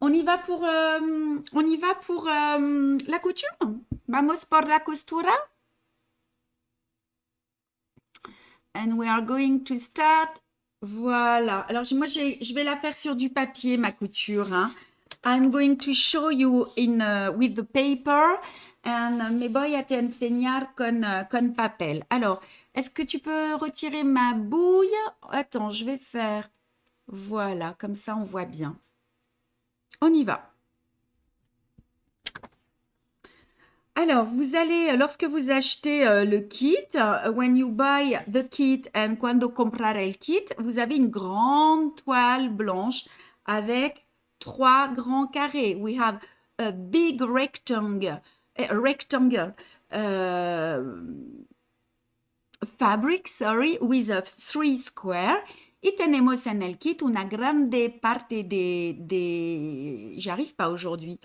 On y va pour la couture. Vamos por la costura. And we are going to start. Voilà. Alors, je vais la faire sur du papier, ma couture. Hein. I'm going to show you with the paper. And me voy a te enseñar con papel. Alors, est-ce que tu peux retirer ma bouille? Attends, je vais faire. Voilà, comme ça, on voit bien. On y va. Alors, lorsque vous achetez le kit, when you buy the kit and cuando comprar el kit, vous avez une grande toile blanche avec 3 grands carrés. We have a big rectangle fabric, with a 3 square. Y tenemos en el kit una grande parte j'arrive pas aujourd'hui,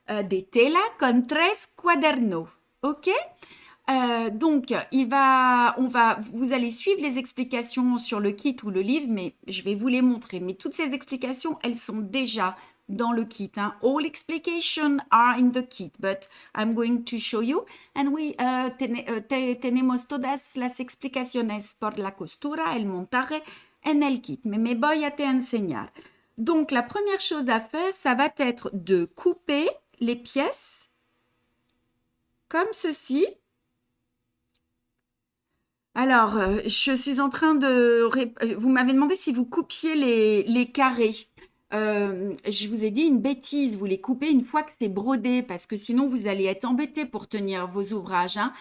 de tela con 3 cuadernos. OK? Donc, vous allez suivre les explications sur le kit ou le livre, mais je vais vous les montrer. Mais toutes ces explications, elles sont déjà dans le kit. Hein. All explications are in the kit, but I'm going to show you. And tenemos todas las explicaciones por la costura, el montaje en el kit. Mais me voy a te enseñar. Donc, la première chose à faire, ça va être de couper les pièces comme ceci. Alors, je suis en train de... Vous m'avez demandé si vous coupiez les carrés. Je vous ai dit une bêtise, vous les coupez une fois que c'est brodé parce que sinon vous allez être embêté pour tenir vos ouvrages. Hein.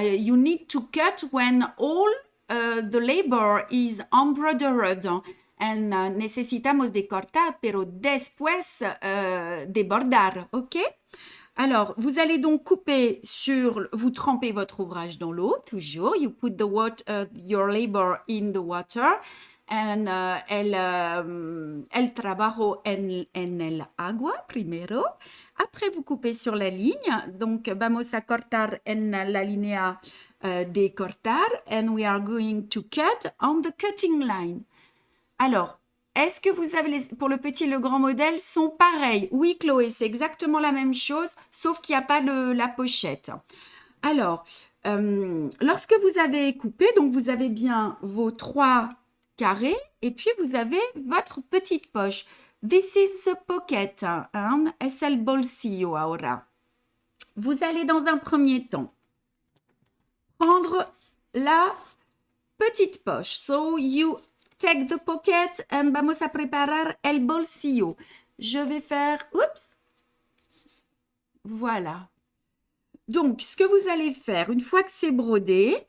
You need to cut when all the labor is embroidered. And necesitamos de cortar, pero después de bordar, ok? Alors, vous allez donc couper vous trempez votre ouvrage dans l'eau, toujours. You put your labor in the water. And el trabajo en el agua, primero. Après, vous coupez sur la ligne. Donc, vamos a cortar en la línea de cortar. And we are going to cut on the cutting line. Alors, est-ce que vous avez pour le petit et le grand modèle sont pareils? Oui, Chloé, c'est exactement la même chose, sauf qu'il n'y a pas la pochette. Alors, lorsque vous avez coupé, donc vous avez bien vos 3 carrés et puis vous avez votre petite poche. This is the pocket, hein? Es el bolsillo ahora. Vous allez dans un premier temps prendre la petite poche. So you take the pocket and vamos a preparar el bolsillo. Je vais faire, oups, voilà. Donc, ce que vous allez faire, une fois que c'est brodé,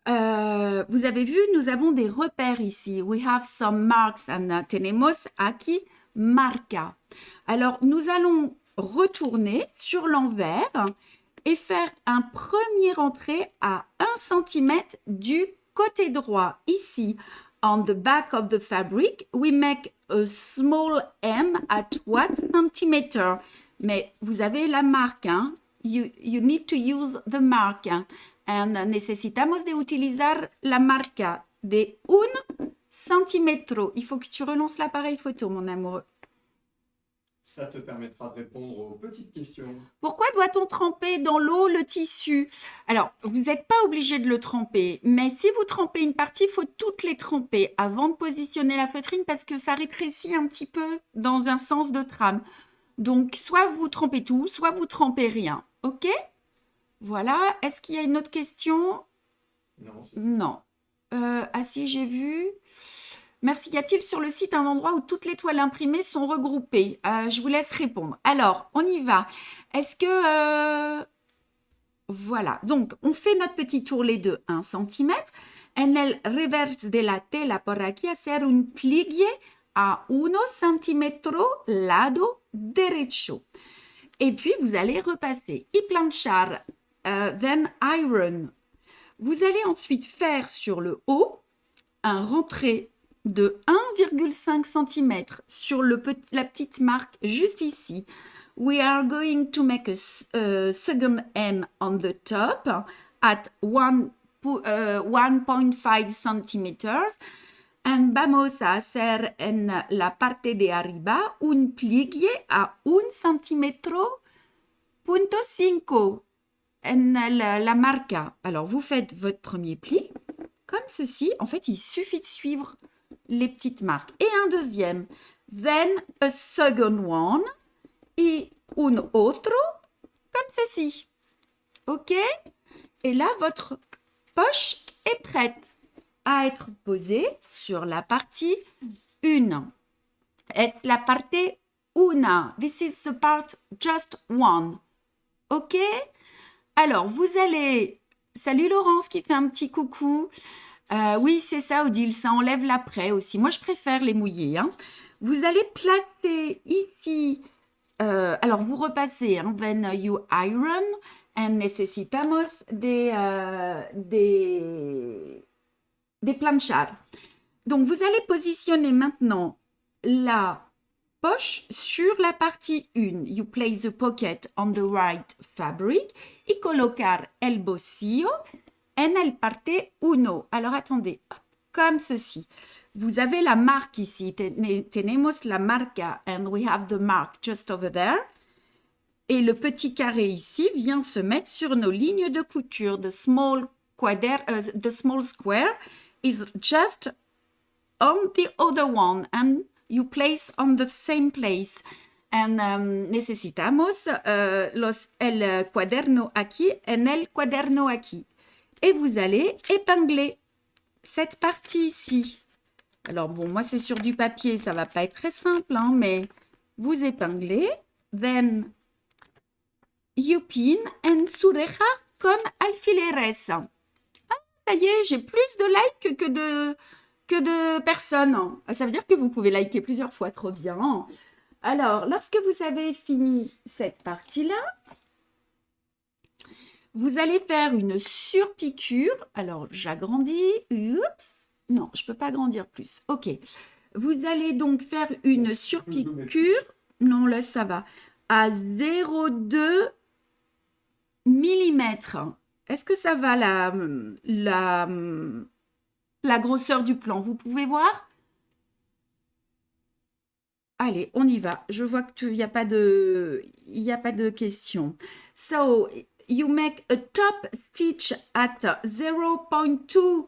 vous avez vu, nous avons des repères ici. We have some marks and tenemos aquí marca. Alors, nous allons retourner sur l'envers et faire un premier entrée à 1 cm du côté droit, ici. On the back of the fabric, we make a small M at 1 cm. Mais vous avez la marque, hein? You need to use the mark. And necesitamos de utilizar la marca de 1 centímetro. Il faut que tu relances l'appareil photo, mon amoureux. Ça te permettra de répondre aux petites questions. Pourquoi doit-on tremper dans l'eau le tissu? Alors, vous n'êtes pas obligé de le tremper, mais si vous trempez une partie, il faut toutes les tremper avant de positionner la feutrine parce que ça rétrécit un petit peu dans un sens de trame. Donc, soit vous trempez tout, soit vous trempez rien. OK? Voilà. Est-ce qu'il y a une autre question? Non. Non. Ah si, j'ai vu. Merci. Y a-t-il sur le site un endroit où toutes les toiles imprimées sont regroupées? Je vous laisse répondre. Alors, on y va. Est-ce que... Voilà. Donc, on fait notre petit tourlet de 1 cm. En el reverse de la tela por aquí hacer un pliegue a 1 centímetro lado derecho. Et puis, vous allez repasser. Y planchar, then iron. Vous allez ensuite faire sur le haut un rentré de 1,5 cm sur la petite marque juste ici. We are going to make a second M on the top at 1.5 centimeters. vamos a hacer en la parte de arriba un pliegue a 1,5 cm en la marca. Alors, vous faites votre premier pli comme ceci. En fait, il suffit de suivre les petites marques. Et un deuxième. Then a second one. Et un autre comme ceci. OK? Et là, votre poche est prête à être posée sur la partie 1. Es la parte 1. This is the part just one. OK? Alors, vous allez... Salut Laurence qui fait un petit coucou. Oui, c'est ça, Odile, ça enlève l'après aussi. Moi, je préfère les mouiller. Hein. Vous allez placer ici... alors, vous repassez. Hein, when you iron. And necesitamos des planchas. Donc, vous allez positionner maintenant la poche sur la partie 1. You place the pocket on the right fabric y colocar el bolsillo en el parte 1. Alors, attendez, hop, comme ceci. Vous avez la marque ici. Tenemos la marca and we have the mark just over there. Et le petit carré ici vient se mettre sur nos lignes de couture. The small square is just on the other one and you place on the same place. And necesitamos el cuaderno aquí en el cuaderno aquí. Et vous allez épingler cette partie ici. Alors bon, moi c'est sur du papier, ça va pas être très simple, hein, mais vous épinglez, then you pin and sureja con alfileres. Ah, ça y est, j'ai plus de likes que de personnes. Ça veut dire que vous pouvez liker plusieurs fois, trop bien. Alors, lorsque vous avez fini cette partie-là, vous allez faire une surpiqûre. Alors, j'agrandis. Oups. Non, je ne peux pas agrandir plus. OK. Vous allez donc faire une surpiqûre. Non, là, ça va. À 0,2 mm. Est-ce que ça va la grosseur du plan? Vous pouvez voir? Allez, on y va. Je vois qu'il n'y a pas de question. So, you make a top stitch at 0.2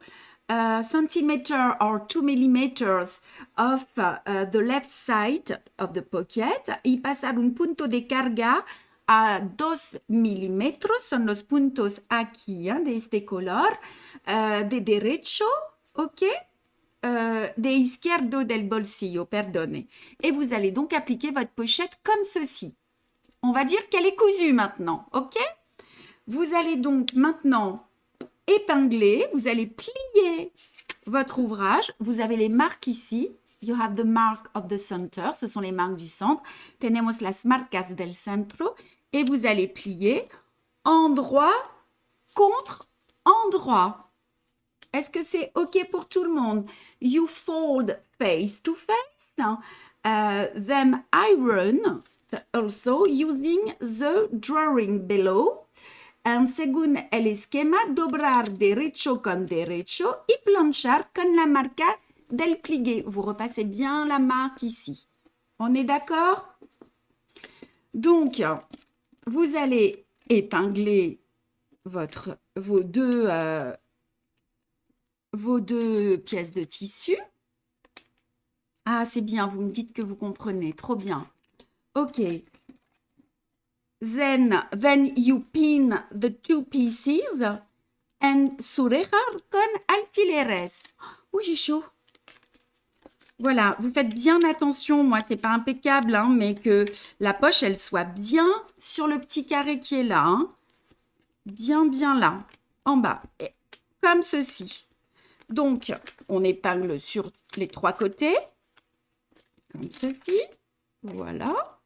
centimeter or 2 millimeters of the left side of the pocket y pasar un punto de carga a 2 milímetros, son los puntos aquí, de este color, de derecho, ¿ok? De izquierdo del bolsillo, perdone. Et vous allez donc appliquer votre pochette comme ceci. On va dire qu'elle est cousue maintenant, ok? Vous allez donc maintenant épingler, vous allez plier votre ouvrage. Vous avez les marques ici. You have the mark of the center. Ce sont les marques du centre. Tenemos las marcas del centro. Et vous allez plier endroit contre endroit. Est-ce que c'est OK pour tout le monde? You fold face to face. Then iron also using the drawing below. And según el esquema, doblar derecho con derecho y planchar con la marca del plié. Vous repassez bien la marque ici. On est d'accord? Donc, vous allez épingler vos deux pièces de tissu. Ah, c'est bien, vous me dites que vous comprenez. Trop bien. OK. Then you pin the two pieces and surejar con alfileres. Oh, j'ai chaud. Voilà, vous faites bien attention. Moi, c'est pas impeccable, hein, mais que la poche, elle soit bien sur le petit carré qui est là. Hein. Bien là, en bas. Et comme ceci. Donc, on épingle sur les trois côtés. Comme ceci. Voilà.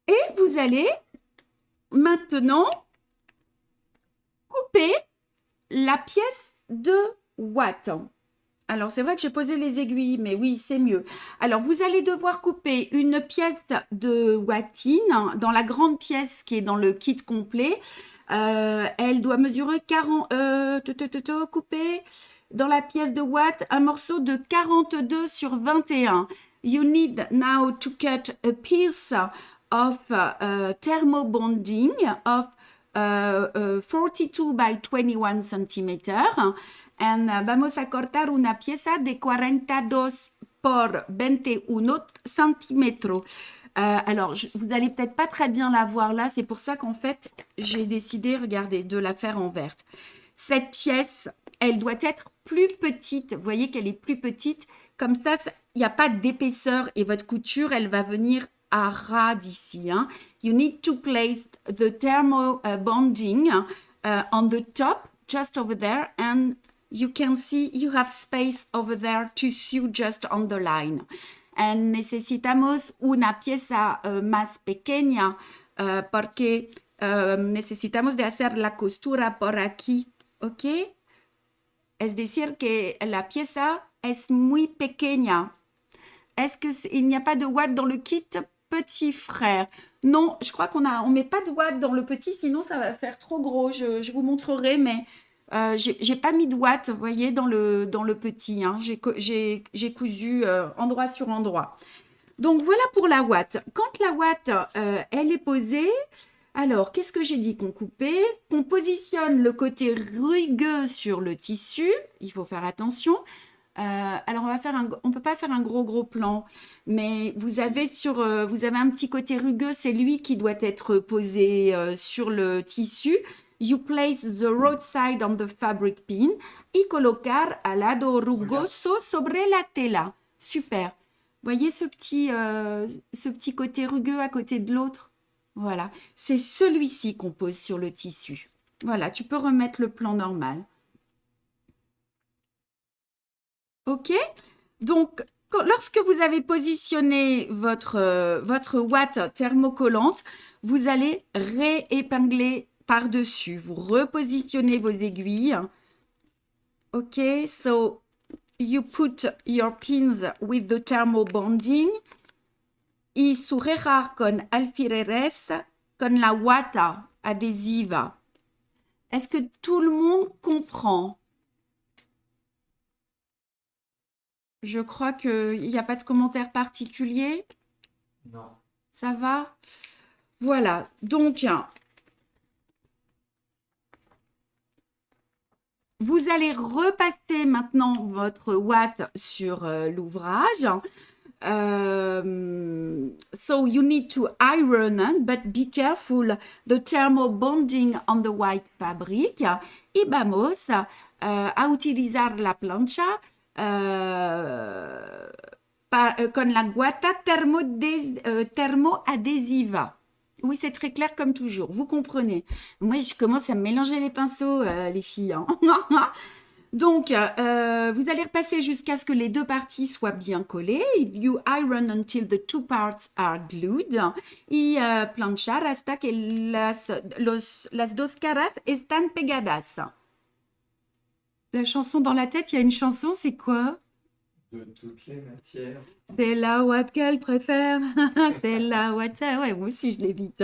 Et vous allez maintenant couper la pièce de ouate. Alors, c'est vrai que j'ai posé les aiguilles, mais oui, c'est mieux. Alors, vous allez devoir couper une pièce de watine dans la grande pièce qui est dans le kit complet. Elle doit mesurer 40... couper dans la pièce de watt un morceau de 42 sur 21. You need now to cut a piece of thermobonding of 42 by 21 centimeters. Vamos a cortar una pieza de 42 por 21 centímetros. Alors, vous n'allez peut-être pas très bien la voir là, c'est pour ça qu'en fait, j'ai décidé, regardez, de la faire en verte. Cette pièce, elle doit être plus petite. Vous voyez qu'elle est plus petite. Comme ça, il n'y a pas d'épaisseur et votre couture, elle va venir à ras d'ici. Hein. You need to place the thermo bonding on the top, just over there, and you can see you have space over there to sew just on the line. And necesitamos una pieza más pequeña porque necesitamos de hacer la costura por aquí, ¿ok? Es decir que la pieza es muy pequeña. Est-ce qu'il n'y a pas de watt dans le kit petit frère? Non, je crois on met pas de watt dans le petit, sinon ça va faire trop gros. Je vous montrerai, mais j'ai pas mis de watt, vous voyez, dans le petit. Hein. J'ai cousu endroit sur endroit. Donc voilà pour la watt. Quand la watt, elle est posée, alors qu'est-ce que j'ai dit qu'on coupait? Qu'on positionne le côté rugueux sur le tissu. Il faut faire attention. Alors on peut pas faire un gros plan, mais vous avez un petit côté rugueux, c'est lui qui doit être posé sur le tissu. You place the roadside on the fabric pin y colocar al lado rugoso sobre la tela. Super. Voyez ce petit côté rugueux à côté de l'autre? Voilà. C'est celui-ci qu'on pose sur le tissu. Voilà, tu peux remettre le plan normal. Ok? Donc, lorsque vous avez positionné votre ouate thermocollante, vous allez réépingler par-dessus. Vous repositionnez vos aiguilles. Ok? So, you put your pins with the thermobonding y sujetar con alfileres con la ouata adhesiva. Est-ce que tout le monde comprend? Je crois qu'il n'y a pas de commentaire particulier. Non. Ça va? Voilà. Donc, vous allez repasser maintenant votre ouate sur l'ouvrage. So you need to iron, but be careful the thermobonding on the white fabric. Y vamos a utilizar la plancha con la guata thermoadhésiva. Oui, c'est très clair comme toujours. Vous comprenez. Moi, je commence à me mélanger les pinceaux, les filles. Hein. Donc, vous allez repasser jusqu'à ce que les deux parties soient bien collées. You iron until the two parts are glued. Y planchar hasta que las dos caras están pegadas. La chanson dans la tête, il y a une chanson, c'est quoi? De toutes les matières. C'est la ouate qu'elle préfère. C'est la ouate. Ouais, moi aussi, je l'évite.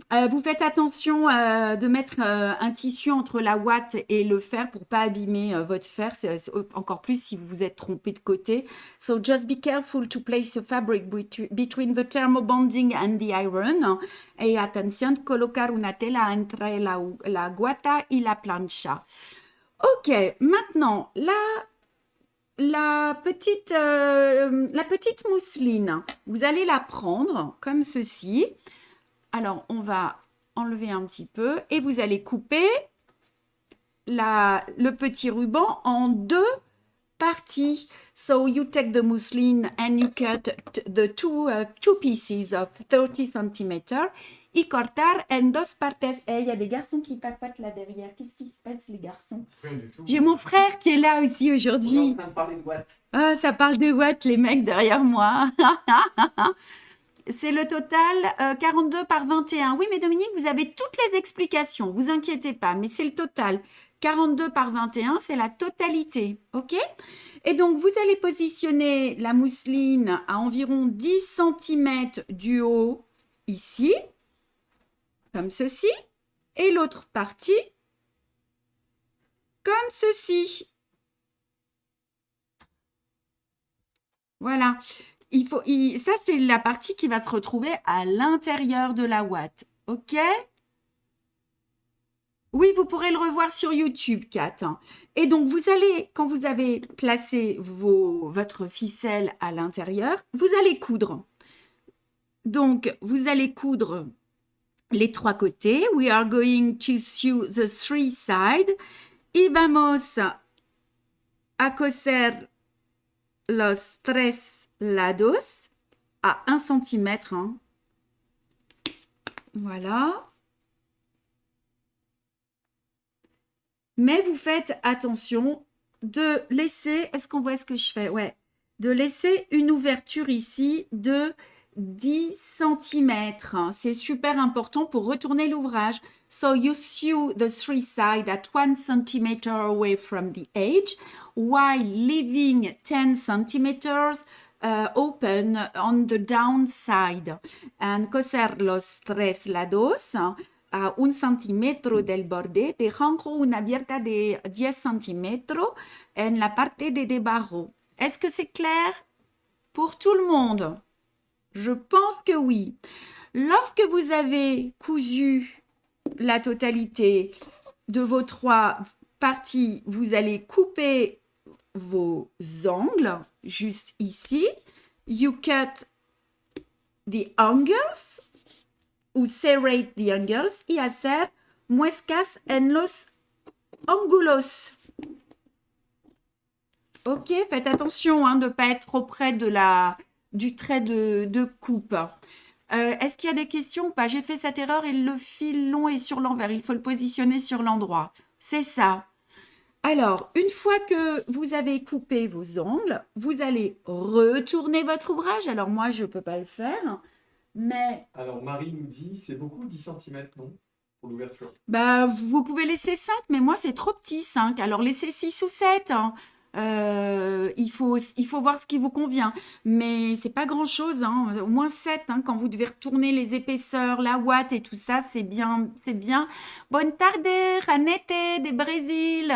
Vous faites attention de mettre un tissu entre la ouate et le fer pour pas abîmer votre fer. C'est encore plus si vous vous êtes trompé de côté. So just be careful to place the fabric between the thermobonding and the iron. Et attention, colocar una tela entre la guata y la plancha. Ok, maintenant, la petite mousseline, vous allez la prendre comme ceci. Alors, on va enlever un petit peu et vous allez couper le petit ruban en deux parties. So, you take the muslin and you cut the two pieces of 30 cm. Y cortar en dos partes. Il y a des garçons qui papotent là derrière. Qu'est-ce qui se passe, les garçons? Rien du tout. J'ai mon frère qui est là aussi On est aujourd'hui. en train de parler de watts. Ah, ça parle de watts, les mecs derrière moi. C'est le total 42 par 21. Oui, mais Dominique, vous avez toutes les explications. Vous inquiétez pas, mais c'est le total. 42 par 21, c'est la totalité, ok? Et donc, vous allez positionner la mousseline à environ 10 cm du haut, ici, comme ceci, et l'autre partie, comme ceci. Voilà. Ça, c'est la partie qui va se retrouver à l'intérieur de la ouate, ok? Oui, vous pourrez le revoir sur YouTube, Kat. Et donc, vous allez, quand vous avez placé votre ficelle à l'intérieur, vous allez coudre. Donc, vous allez coudre les 3 côtés. We are going to sew the 3 sides. Y vamos a coser los 3 lados à 1 cm. Hein. Voilà. Mais vous faites attention de laisser, est-ce qu'on voit ce que je fais? Ouais, de laisser une ouverture ici de 10 cm. C'est super important pour retourner l'ouvrage. So you sew the 3 sides at 1 cm away from the edge while leaving 10 centimeters open on the downside. And coser los 3 lados a 1 centímetro del borde, dejando una abierta de 10 centímetros en la parte de debajo. Est-ce que c'est clair pour tout le monde? Je pense que oui. Lorsque vous avez cousu la totalité de vos 3 parties, vous allez couper vos angles, juste ici. You cut the angles, ou serrate the angles, y hacer muescas en los ángulos. Ok, faites attention de ne pas être trop près du trait de coupe. Est-ce qu'il y a des questions ou pas? J'ai fait cette erreur et le fil long est sur l'envers. Il faut le positionner sur l'endroit. C'est ça. Alors, une fois que vous avez coupé vos angles, vous allez retourner votre ouvrage. Alors, moi, je ne peux pas le faire, mais... Alors, Marie nous dit, c'est beaucoup 10 cm, non? Pour l'ouverture. Bah, vous pouvez laisser 5, mais moi, c'est trop petit, 5. Alors, laissez 6 ou 7. Il faut voir ce qui vous convient. Mais c'est pas grand-chose. Au moins 7, quand vous devez retourner les épaisseurs, la ouate et tout ça, c'est bien, c'est bien. Bonne tarde, Janete de Brésil.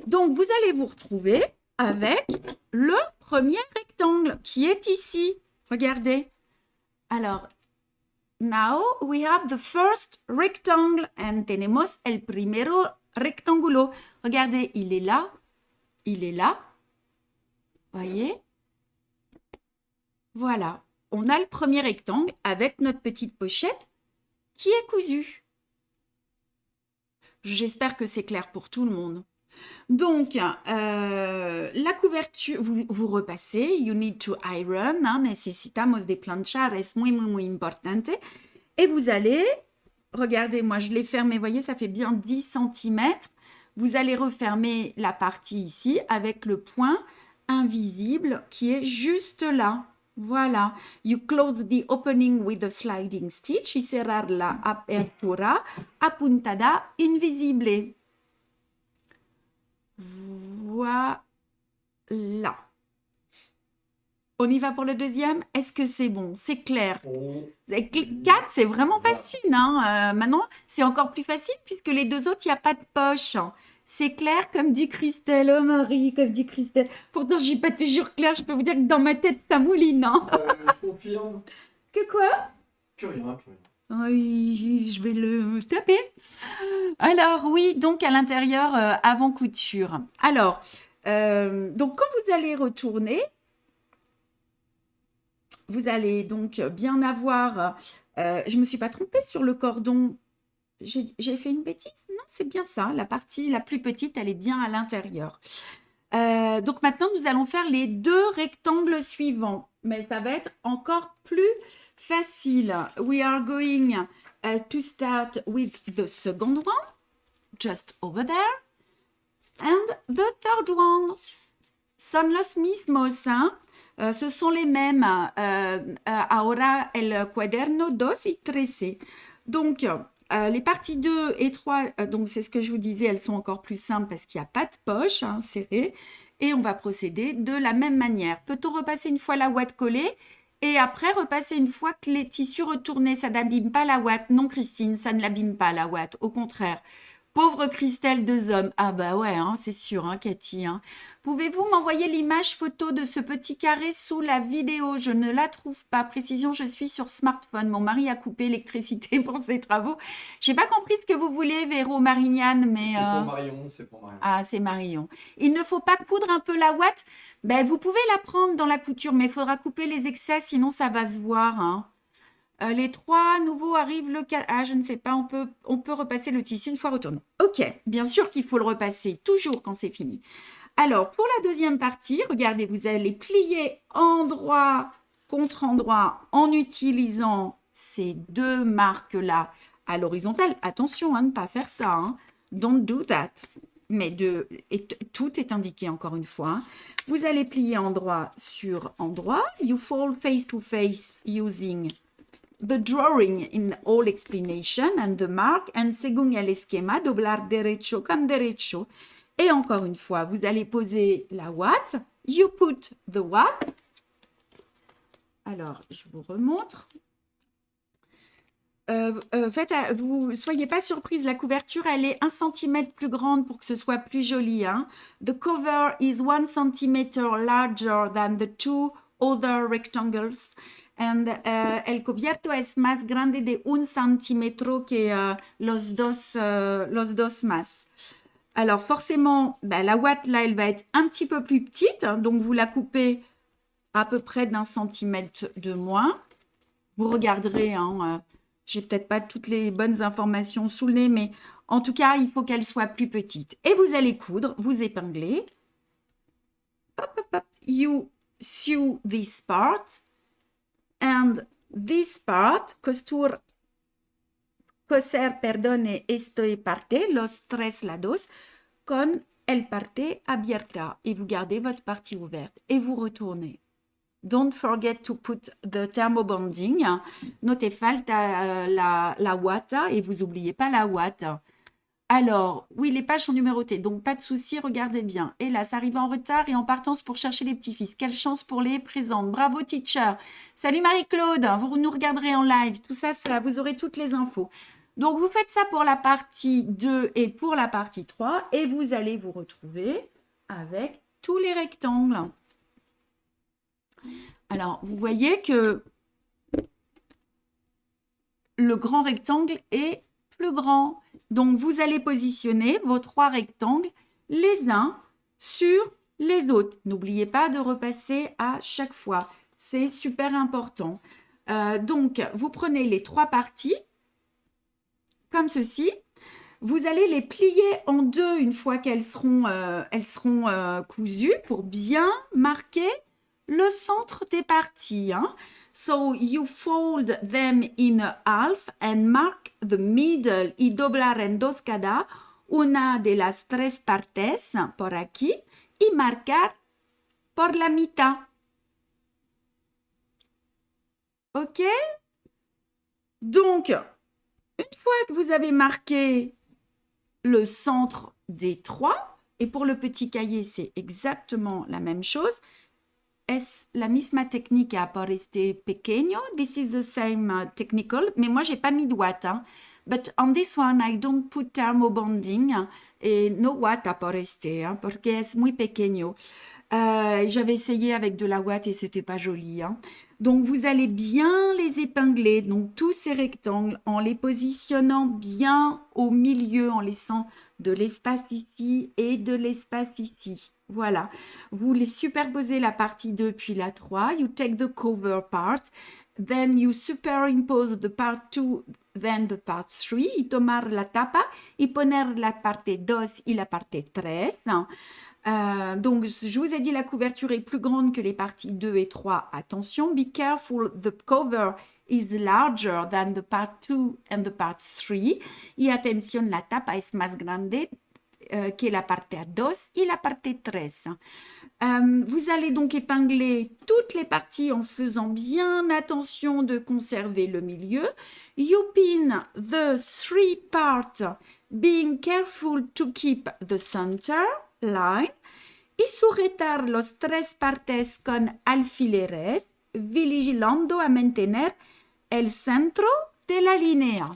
Donc, vous allez vous retrouver avec le premier rectangle qui est ici. Regardez. Alors, now we have the first rectangle and tenemos el primero rectángulo. Regardez, il est là. Il est là. Voyez? Voilà. On a le premier rectangle avec notre petite pochette qui est cousue. J'espère que c'est clair pour tout le monde. Donc, la couverture, vous repassez. You need to iron. Necesitamos de planchar. Es muy, muy, muy importante. Et vous allez, regardez, moi je l'ai fermé, voyez, ça fait bien 10 cm. Vous allez refermer la partie ici avec le point invisible qui est juste là. Voilà. You close the opening with a sliding stitch y cerrar la apertura apuntada invisible. Voilà. On y va pour le deuxième? Est-ce que c'est bon? C'est clair? 4, c'est vraiment facile. Maintenant, c'est encore plus facile puisque les 2 autres, il n'y a pas de poche. C'est clair, comme dit Christelle. Oh Marie, comme dit Christelle. Pourtant, je ne suis pas toujours claire. Je peux vous dire que dans ma tête, ça mouline. Je confirme. Que quoi? Plus rien. Oui, je vais le taper. Alors, oui, donc à l'intérieur, avant couture. Alors, donc quand vous allez retourner, vous allez donc bien avoir... je ne me suis pas trompée sur le cordon. J'ai fait une bêtise? Non, c'est bien ça. La partie la plus petite, elle est bien à l'intérieur. Donc maintenant, nous allons faire les 2 rectangles suivants. Mais ça va être encore plus facile. We are going to start with the second one. Just over there. And the third one. Son los mismos, ce sont les mêmes. Ahora el cuaderno 2 y 13. Donc, Les parties 2 et 3, donc c'est ce que je vous disais, elles sont encore plus simples parce qu'il n'y a pas de poche serrée. Et on va procéder de la même manière. Peut-on repasser une fois la ouate collée et après repasser une fois que les tissus retournés? Ça n'abîme pas la ouate. Non, Christine, ça ne l'abîme pas la ouate. Au contraire. Pauvre Christelle, 2 hommes. Ah bah ouais, c'est sûr, Cathy. Pouvez-vous m'envoyer l'image photo de ce petit carré sous la vidéo? Je ne la trouve pas. Précision, je suis sur smartphone. Mon mari a coupé l'électricité pour ses travaux. J'ai pas compris ce que vous voulez, Véro Marignane, mais... C'est pour Marion, c'est pour Marion. Ah, c'est Marion. Il ne faut pas coudre un peu la ouate? Ben, vous pouvez la prendre dans la couture, mais il faudra couper les excès, sinon ça va se voir. Les 3 nouveaux arrivent le 4. Ah, je ne sais pas, on peut repasser le tissu une fois retourné. Ok, bien sûr qu'il faut le repasser, toujours quand c'est fini. Alors, pour la deuxième partie, regardez, vous allez plier endroit contre endroit en utilisant ces 2 marques-là à l'horizontale. Attention, ne pas faire ça. Don't do that. Mais tout est indiqué encore une fois. Vous allez plier endroit sur endroit. You fold face to face using the drawing in all explanation and the mark, and según el esquema, doblar derecho con derecho. Et encore une fois, vous allez poser la ouate. You put the ouate. Alors, je vous remontre. Vous soyez pas surprise, la couverture, elle est 1 cm plus grande pour que ce soit plus joli. The cover is 1 cm larger than the 2 other rectangles. And el cubierto es más grande de 1 centímetro que los dos más. Alors forcément, la ouate là, elle va être un petit peu plus petite. Donc vous la coupez à peu près d'1 centimètre de moins. Vous regarderez, j'ai peut-être pas toutes les bonnes informations sous le nez, mais en tout cas, il faut qu'elle soit plus petite. Et vous allez coudre, vous épinglez. Hop, hop, hop. You sew this part. And this part, coser, perdone, este parte, los 3 lados, con el parte abierta. Et vous gardez votre partie ouverte. Et vous retournez. Don't forget to put the thermobonding. Notez falta la ouate et vous n'oubliez pas la ouate. Alors, oui, les pages sont numérotées, donc pas de souci, regardez bien. Et là, ça arrive en retard et en partance pour chercher les petits-fils. Quelle chance pour les présentes. Bravo, teacher. Salut Marie-Claude, vous nous regarderez en live. Tout ça, vous aurez toutes les infos. Donc, vous faites ça pour la partie 2 et pour la partie 3 et vous allez vous retrouver avec tous les rectangles. Alors, vous voyez que le grand rectangle est plus grand. Donc, vous allez positionner vos 3 rectangles les uns sur les autres. N'oubliez pas de repasser à chaque fois. C'est super important. Donc, vous prenez les 3 parties comme ceci. Vous allez les plier en 2 une fois qu'elles seront cousues pour bien marquer le centre des parties. So you fold them in half and mark the middle y doblar en 2 cada una de las 3 partes por aquí y marcar por la mitad. Ok? Donc, une fois que vous avez marqué le centre des 3, et pour le petit cahier, c'est exactement la même chose. Es la misma técnica por este pequeño. This is the same technical. Mais moi, j'ai pas mis de ouate. But on this one, I don't put thermobonding. Et no ouate por este, porque es muy pequeño. J'avais essayé avec de la ouate et c'était pas joli. Donc, vous allez bien les épingler. Donc, tous ces rectangles en les positionnant bien au milieu, en laissant de l'espace ici et de l'espace ici. Voilà. Vous les superposez la partie 2 puis la 3. You take the cover part. Then you superimpose the part 2, then the part 3. Y tomar la tapa y poner la parte 2 y la parte 3. Donc, je vous ai dit la couverture est plus grande que les parties 2 et 3. Attention, be careful, the cover is larger than the part 2 and the part 3. Y atención, la tapa es más grande que la parte 2 y la parte 3. Vous allez donc épingler toutes les parties en faisant bien attention de conserver le milieu. You pin the three parts, being careful to keep the center line. Y sujetar los tres partes con alfileres, vigilando a mantener el centro de la línea.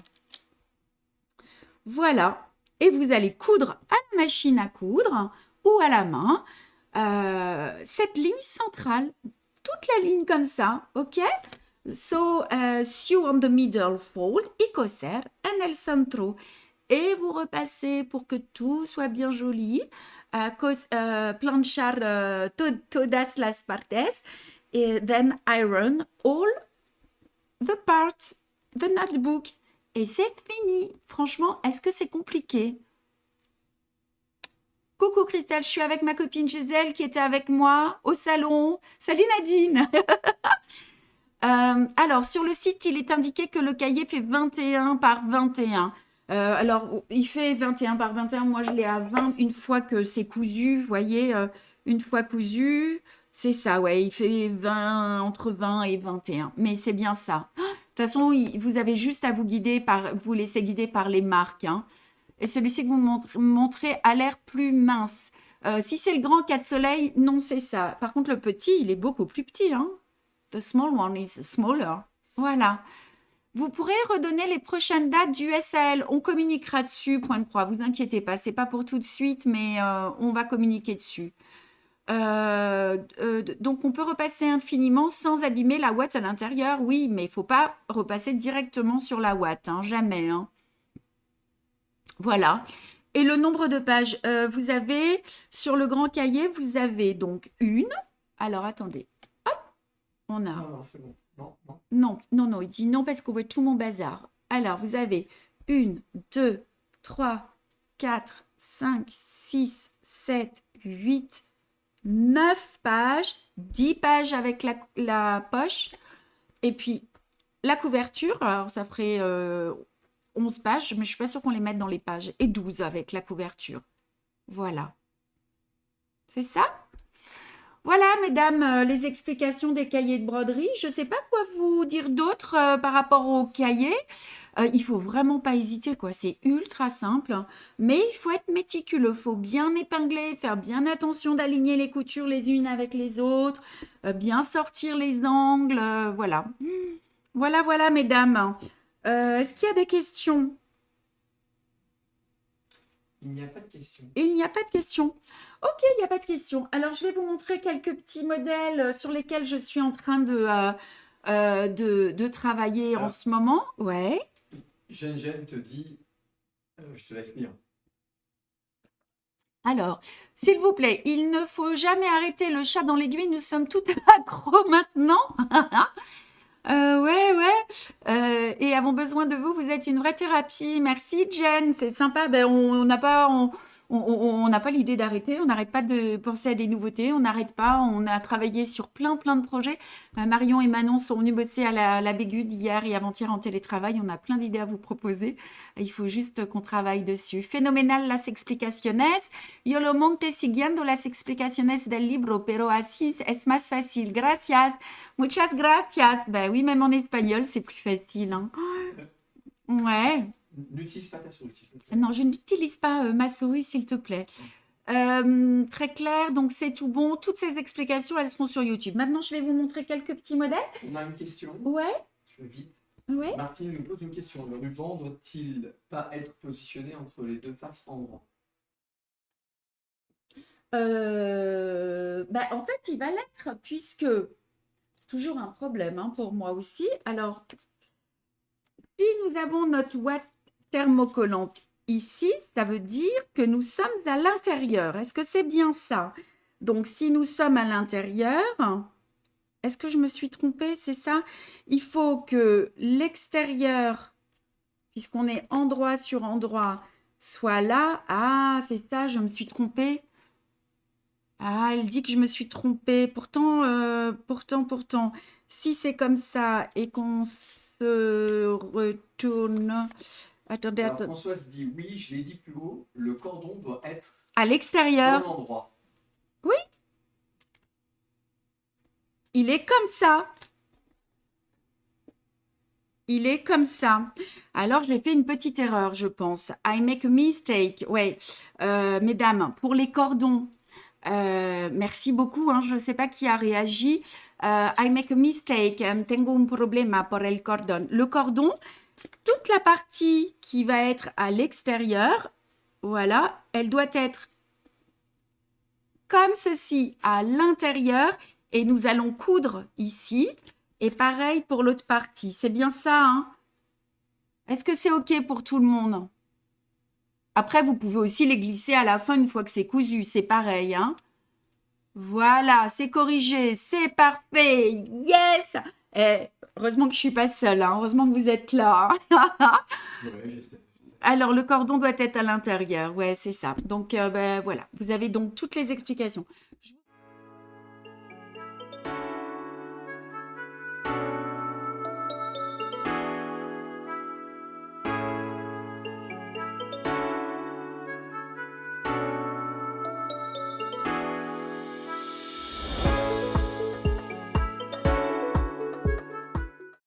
Voilà. Et vous allez coudre à la machine à coudre ou à la main cette ligne centrale, toute la ligne comme ça, ok? So, sew on the middle fold y coser en el centro. Et vous repassez pour que tout soit bien joli. Planchar todas las partes. Et then iron all the parts, the notebook. Et c'est fini. Franchement, est-ce que c'est compliqué? Coucou Christelle, je suis avec ma copine Gisèle qui était avec moi au salon. Salut Nadine. Alors, sur le site, il est indiqué que le cahier fait 21 par 21. Alors, il fait 21 par 21. Moi, je l'ai à 20 une fois que c'est cousu. Vous voyez, une fois cousu, c'est ça, ouais. Il fait 20, entre 20 et 21. Mais c'est bien ça. De toute façon, vous avez juste à vous laisser guider par les marques, hein. Et celui-ci que vous montrez a l'air plus mince. Si c'est le grand 4 soleils, non, c'est ça. Par contre, le petit, il est beaucoup plus petit, hein. The small one is smaller. Voilà. Vous pourrez redonner les prochaines dates du SAL. On communiquera dessus, point de croix. Vous inquiétez pas, c'est pas pour tout de suite, mais on va communiquer dessus. Donc, on peut repasser infiniment sans abîmer la ouate à l'intérieur. Oui, mais il faut pas repasser directement sur la ouate, hein, jamais, hein. Voilà. Et le nombre de pages, vous avez, sur le grand cahier, vous avez donc une. Alors, attendez. Hop, on a. Non, c'est bon. Non, non. Non, non, non, il dit non parce qu'on voit tout mon bazar. Alors, vous avez 1, 2, 3, 4, 5, 6, 7, 8, 9 pages, 10 pages avec la poche. Et puis, la couverture, alors ça ferait 11 pages, mais je ne suis pas sûre qu'on les mette dans les pages. Et 12 avec la couverture. Voilà. C'est ça? Voilà, mesdames, les explications des cahiers de broderie. Je ne sais pas quoi vous dire d'autre par rapport aux cahiers. Il faut vraiment pas hésiter, quoi. C'est ultra simple, hein. Mais il faut être méticuleux. Il faut bien épingler, faire bien attention d'aligner les coutures les unes avec les autres, bien sortir les angles. Voilà. Voilà, voilà, mesdames. Est-ce qu'il y a des questions? Il n'y a pas de question. Il n'y a pas de questions. Ok, il n'y a pas de questions. Alors, je vais vous montrer quelques petits modèles sur lesquels je suis en train de travailler en Alors. ce moment. Ouais. Jen te dit, je te laisse lire. Alors, s'il vous plaît, il ne faut jamais arrêter le chat dans l'aiguille. Nous sommes tout accros maintenant. Ouais. Et avons besoin de vous. Vous êtes une vraie thérapie. Merci, Jen. C'est sympa. Ben, on n'a pas l'idée d'arrêter. On n'arrête pas de penser à des nouveautés. On n'arrête pas. On a travaillé sur plein de projets. Marion et Manon sont venues bosser à la Bégude hier et avant-hier en télétravail. On a plein d'idées à vous proposer. Il faut juste qu'on travaille dessus. Fenomenal las explicaciones. Yo lo monte siguiendo las explicaciones del libro, pero así es más fácil. Gracias. Muchas gracias. Ben oui, même en espagnol, c'est plus facile, hein. Ouais. N'utilise pas ta souris, s'il te plaît. Non, je n'utilise pas ma souris, s'il te plaît. Très clair, donc c'est tout bon. Toutes ces explications, elles seront sur YouTube. Maintenant, je vais vous montrer quelques petits modèles. On a une question. Ouais. Je vais vite. Ouais. Martine nous pose une question. Le ruban doit-il pas être positionné entre les deux faces en rang? En fait, il va l'être puisque c'est toujours un problème, hein, pour moi aussi. Alors, si nous avons notre ouate thermocollante ici, ça veut dire que nous sommes à l'intérieur. Est-ce que c'est bien ça? Donc, si nous sommes à l'intérieur, est-ce que je me suis trompée? C'est ça? Il faut que l'extérieur, puisqu'on est endroit sur endroit, soit là. Ah, c'est ça, je me suis trompée. Ah, elle dit que je me suis trompée. Pourtant, si c'est comme ça et qu'on se retourne... Attendez, Alors, attendez. Françoise dit oui, je l'ai dit plus haut, le cordon doit être À dans l'extérieur. l'endroit. Oui. il est comme ça. Il est comme ça. Alors, j'ai fait une petite erreur, je pense. I make a mistake. Ouais, mesdames, pour les cordons, merci beaucoup. Hein, je ne sais pas qui a réagi. I make a mistake. Tengo un problema por el cordón. Le cordon, toute la partie qui va être à l'extérieur, voilà, elle doit être comme ceci à l'intérieur et nous allons coudre ici. Et pareil pour l'autre partie. C'est bien ça, hein? Est-ce que c'est OK pour tout le monde? Après, vous pouvez aussi les glisser à la fin une fois que c'est cousu. C'est pareil, hein? Voilà, c'est corrigé. C'est parfait. Yes! Heureusement que je suis pas seule, hein. Heureusement que vous êtes là, hein. Ouais, je sais. Alors, le cordon doit être à l'intérieur. Ouais, c'est ça. Donc, ben, voilà. Vous avez donc toutes les explications.